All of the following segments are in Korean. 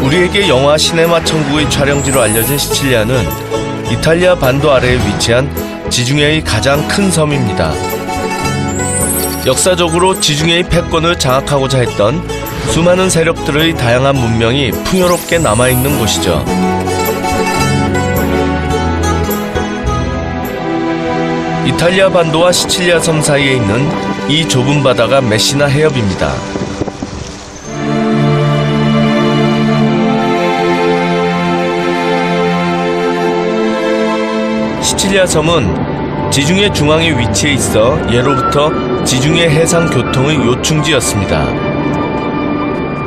우리에게 영화 시네마 천국의 촬영지로 알려진 시칠리아는 이탈리아 반도 아래에 위치한 지중해의 가장 큰 섬입니다. 역사적으로 지중해의 패권을 장악하고자 했던 수많은 세력들의 다양한 문명이 풍요롭게 남아있는 곳이죠. 이탈리아 반도와 시칠리아 섬 사이에 있는 이 좁은 바다가 메시나 해협입니다. 시칠리아 섬은 지중해 중앙에 위치해 있어 예로부터 지중해 해상 교통의 요충지였습니다.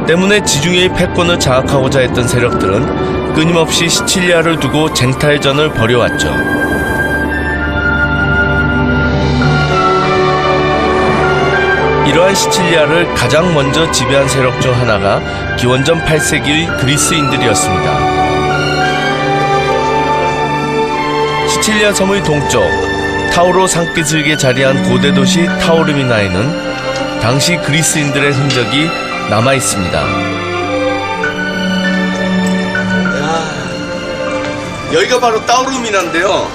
때문에 지중해의 패권을 장악하고자 했던 세력들은 끊임없이 시칠리아를 두고 쟁탈전을 벌여왔죠. 이러한 시칠리아를 가장 먼저 지배한 세력 중 하나가 기원전 8세기의 그리스인들이었습니다. 시칠리아 섬의 동쪽 타우로 산기슭에 자리한 고대 도시 타우르미나에는 당시 그리스인들의 흔적이 남아 있습니다. 여기가 바로 타우르미나인데요.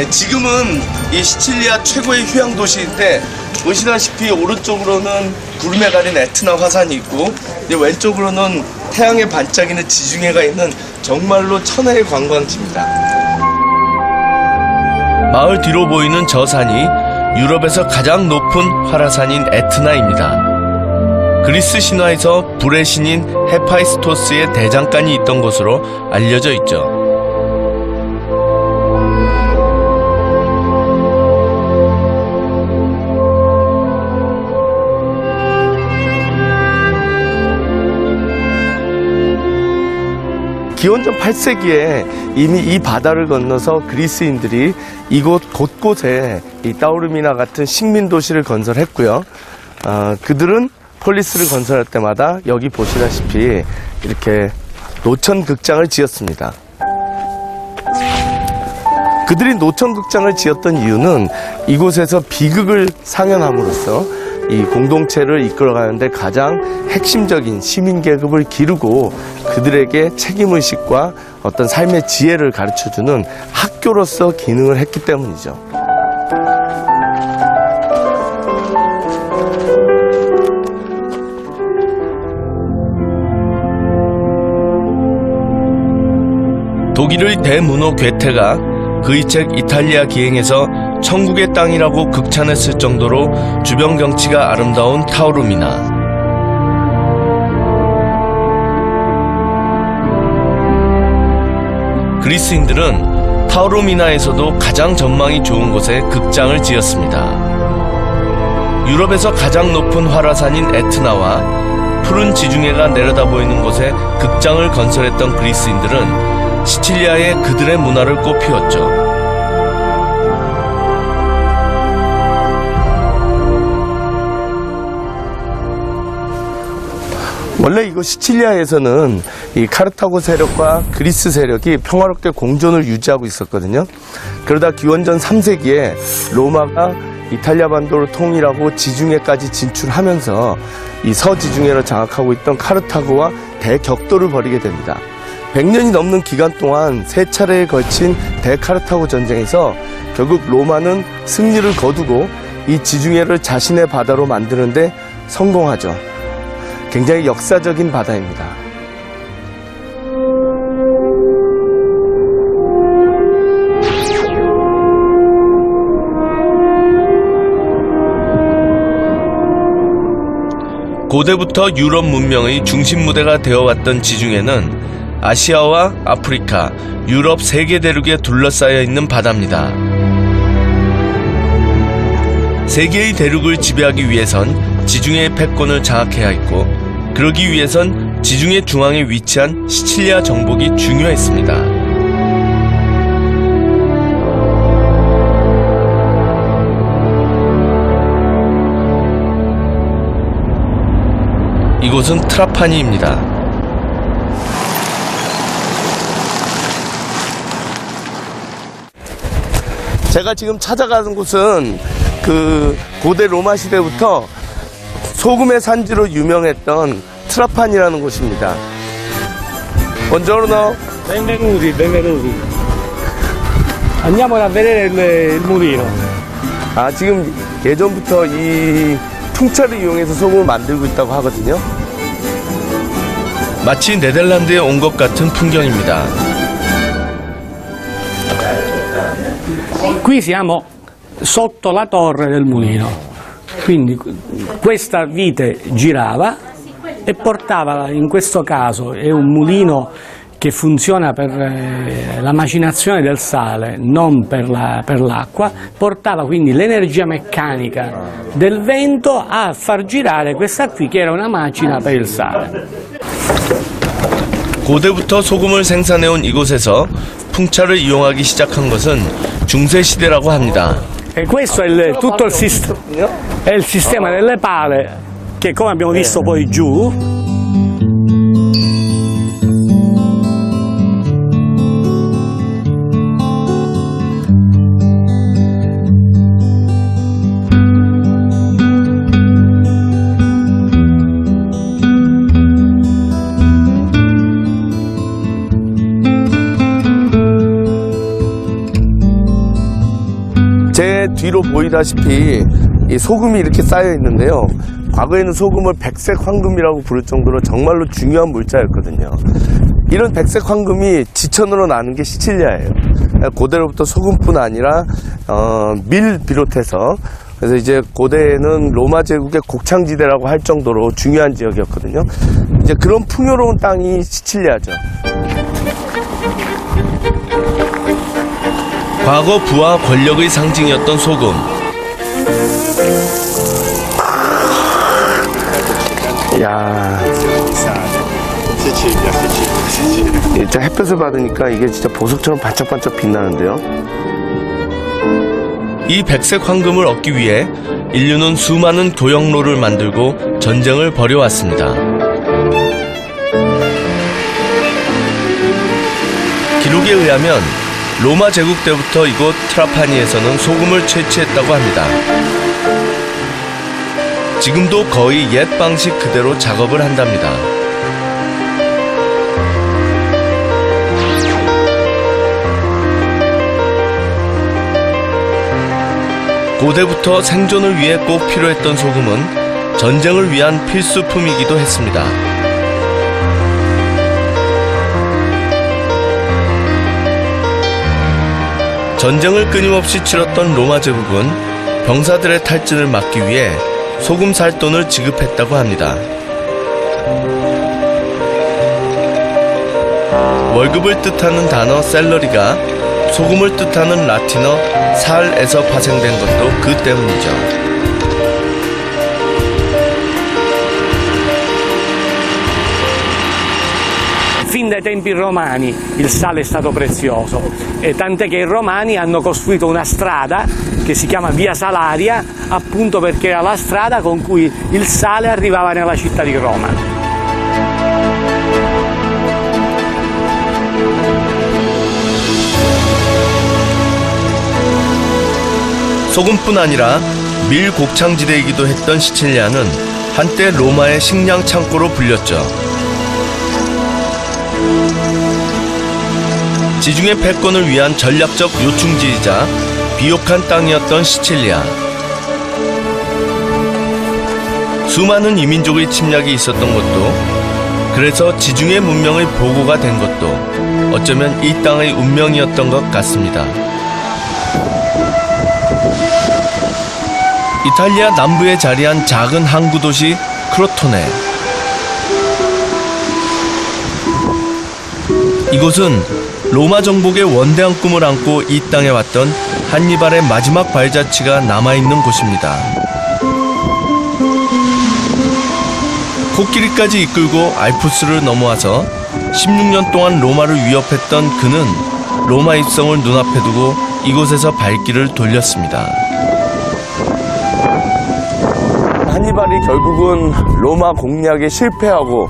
지금은 이 시칠리아 최고의 휴양 도시인데 보시다시피 오른쪽으로는 구름에 가린 에트나 화산이 있고 왼쪽으로는 태양에 반짝이는 지중해가 있는 정말로 천혜의 관광지입니다. 마을 뒤로 보이는 저 산이 유럽에서 가장 높은 활화산인 에트나입니다. 그리스 신화에서 불의 신인 헤파이스토스의 대장간이 있던 곳으로 알려져 있죠. 기원전 8세기에 이미 이 바다를 건너서 그리스인들이 이곳 곳곳에 이 타우르미나 같은 식민 도시를 건설했고요. 그들은 폴리스를 건설할 때마다 여기 보시다시피 이렇게 노천 극장을 지었습니다. 그들이 노천 극장을 지었던 이유는 이곳에서 비극을 상연함으로써 이 공동체를 이끌어가는데 가장 핵심적인 시민 계급을 기르고 그들에게 책임의식과 어떤 삶의 지혜를 가르쳐주는 학교로서 기능을 했기 때문이죠. 독일의 대문호 괴테가 그의 책 이탈리아 기행에서 천국의 땅이라고 극찬했을 정도로 주변 경치가 아름다운 타우르미나. 그리스인들은 타우르미나에서도 가장 전망이 좋은 곳에 극장을 지었습니다. 유럽에서 가장 높은 활화산인 에트나와 푸른 지중해가 내려다 보이는 곳에 극장을 건설했던 그리스인들은 시칠리아에 그들의 문화를 꽃피웠죠. 원래 이곳 시칠리아에서는 이 카르타고 세력과 그리스 세력이 평화롭게 공존을 유지하고 있었거든요. 그러다 기원전 3세기에 로마가 이탈리아 반도를 통일하고 지중해까지 진출하면서 이 서지중해를 장악하고 있던 카르타고와 대격돌을 벌이게 됩니다. 100년이 넘는 기간 동안 3차례에 걸친 대카르타고 전쟁에서 결국 로마는 승리를 거두고 이 지중해를 자신의 바다로 만드는데 성공하죠. 굉장히 역사적인 바다입니다. 고대부터 유럽 문명의 중심 무대가 되어왔던 지중해는 아시아와 아프리카, 유럽 3개 대륙에 둘러싸여 있는 바다입니다. 3개의 대륙을 지배하기 위해선 지중해의 패권을 장악해야 했고, 그러기 위해선 지중해 중앙에 위치한 시칠리아 정복이 중요했습니다. 이곳은 트라파니입니다. 제가 지금 찾아가는 곳은 그 고대 로마 시대부터 소금의 산지로 유명했던 트라판이라는 곳입니다. Buongiorno. Benvenuti, benvenuti. Andiamo a vedere il mulino. 아, 지금 예전부터 이 풍차를 이용해서 소금을 만들고 있다고 하거든요. 마치 네덜란드에 온 것 같은 풍경입니다. Qui siamo sotto la torre del mulino. Quindi questa vite girava e portava, in questo caso è un mulino che funziona per la macinazione del sale, non per l'acqua, portava quindi l'energia meccanica del vento a far girare questa qui che era una macina per il sale. 고대부터 소금을 생산해온 이곳에서 풍차를 이용하기 시작한 것은 중세시대라고 합니다. E questo è tutto il sistema delle pale che, come abbiamo visto poi giù, 제 뒤로 보이다시피 이 소금이 이렇게 쌓여 있는데요. 과거에는 소금을 백색 황금이라고 부를 정도로 정말로 중요한 물자였거든요. 이런 백색 황금이 지천으로 나는 게 시칠리아예요. 고대로부터 소금뿐 아니라 밀 비롯해서, 그래서 이제 고대에는 로마 제국의 곡창지대라고 할 정도로 중요한 지역이었거든요. 이제 그런 풍요로운 땅이 시칠리아죠. 과거 부와 권력의 상징이었던 소금. 야, 진짜 햇볕을 받으니까 이게 진짜 보석처럼 반짝반짝 빛나는데요. 이 백색 황금을 얻기 위해 인류는 수많은 교역로를 만들고 전쟁을 벌여왔습니다. 기록에 의하면 로마 제국 때부터 이곳 트라파니에서는 소금을 채취했다고 합니다. 지금도 거의 옛 방식 그대로 작업을 한답니다. 고대부터 생존을 위해 꼭 필요했던 소금은 전쟁을 위한 필수품이기도 했습니다. 전쟁을 끊임없이 치렀던 로마 제국은 병사들의 탈진을 막기 위해 소금 살 돈을 지급했다고 합니다. 월급을 뜻하는 단어 셀러리가 소금을 뜻하는 라틴어 살에서 파생된 것도 그 때문이죠. Fin dai tempi romani il sale è stato prezioso, e tant'è che i romani hanno costruito una strada che si chiama Via Salaria, appunto perché era la strada con cui il sale arrivava nella città di Roma. 소금뿐 아니라 밀 곡창지대이기도 했던 시칠리아는 한때 로마의 식량 창고로 불렸죠. 지중해 패권을 위한 전략적 요충지이자 비옥한 땅이었던 시칠리아. 수많은 이민족의 침략이 있었던 것도, 그래서 지중해 문명의 보고가 된 것도 어쩌면 이 땅의 운명이었던 것 같습니다. 이탈리아 남부에 자리한 작은 항구 도시 크로토네. 이곳은 로마 정복의 원대한 꿈을 안고 이 땅에 왔던 한니발의 마지막 발자취가 남아있는 곳입니다. 코끼리까지 이끌고 알프스를 넘어와서 16년 동안 로마를 위협했던 그는 로마 입성을 눈앞에 두고 이곳에서 발길을 돌렸습니다. 한니발이 결국은 로마 공략에 실패하고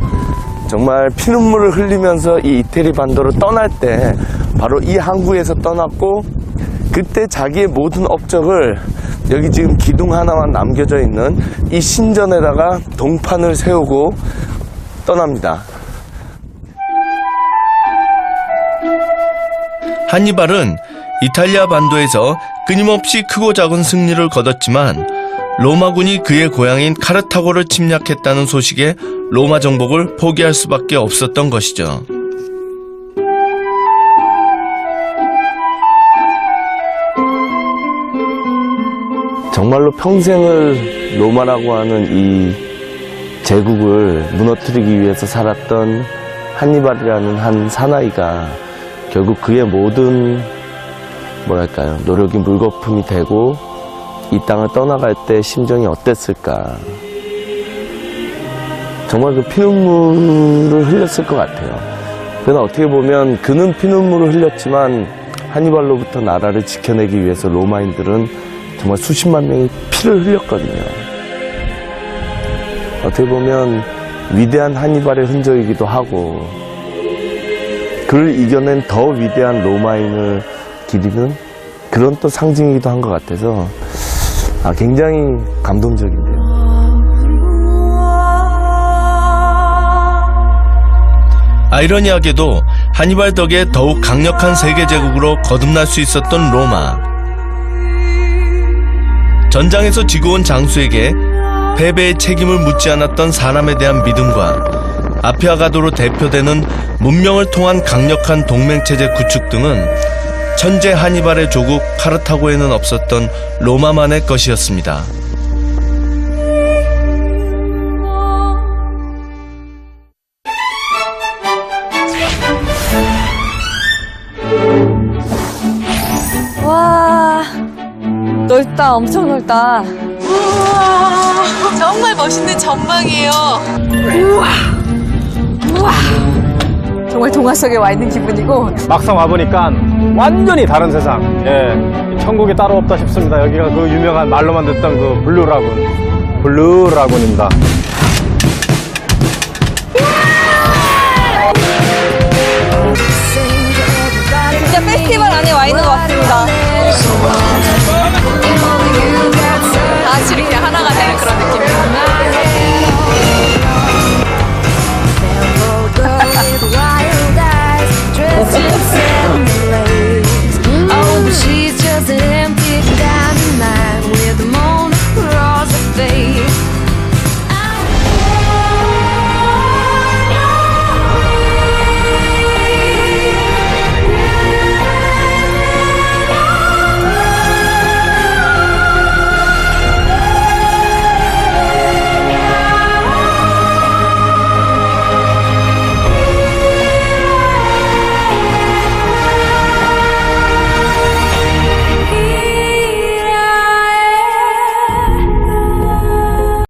정말 피눈물을 흘리면서 이 이태리 반도를 떠날 때 바로 이 항구에서 떠났고, 그때 자기의 모든 업적을 여기 지금 기둥 하나만 남겨져 있는 이 신전에다가 동판을 세우고 떠납니다. 한니발은 이탈리아 반도에서 끊임없이 크고 작은 승리를 거뒀지만 로마군이 그의 고향인 카르타고를 침략했다는 소식에 로마 정복을 포기할 수밖에 없었던 것이죠. 정말로 평생을 로마라고 하는 이 제국을 무너뜨리기 위해서 살았던 한니발이라는 한 사나이가 결국 그의 모든 노력이 물거품이 되고 이 땅을 떠나갈 때 심정이 어땠을까. 정말 그 피눈물을 흘렸을 것 같아요. 그러나 어떻게 보면 그는 피눈물을 흘렸지만 한니발로부터 나라를 지켜내기 위해서 로마인들은 정말 수십만 명이 피를 흘렸거든요. 어떻게 보면 위대한 한니발의 흔적이기도 하고 그를 이겨낸 더 위대한 로마인을 기리는 그런 또 상징이기도 한 것 같아서 굉장히 감동적인데요. 아이러니하게도 한니발 덕에 더욱 강력한 세계 제국으로 거듭날 수 있었던 로마. 전장에서 지고 온 장수에게 패배의 책임을 묻지 않았던 사람에 대한 믿음과 아피아가도로 대표되는 문명을 통한 강력한 동맹체제 구축 등은 천재 한니발의 조국 카르타고에는 없었던 로마만의 것이었습니다. 와, 넓다. 엄청 넓다. 우와, 정말 멋있는 전망이에요. 우와. 정말 동화 속에 와 있는 기분이고. 막상 와보니까 완전히 다른 세상. 예, 천국이 따로 없다 싶습니다. 여기가 그 유명한 말로만 듣던 그 블루라군입니다. 진짜 페스티벌 안에 와 있는 것 같습니다.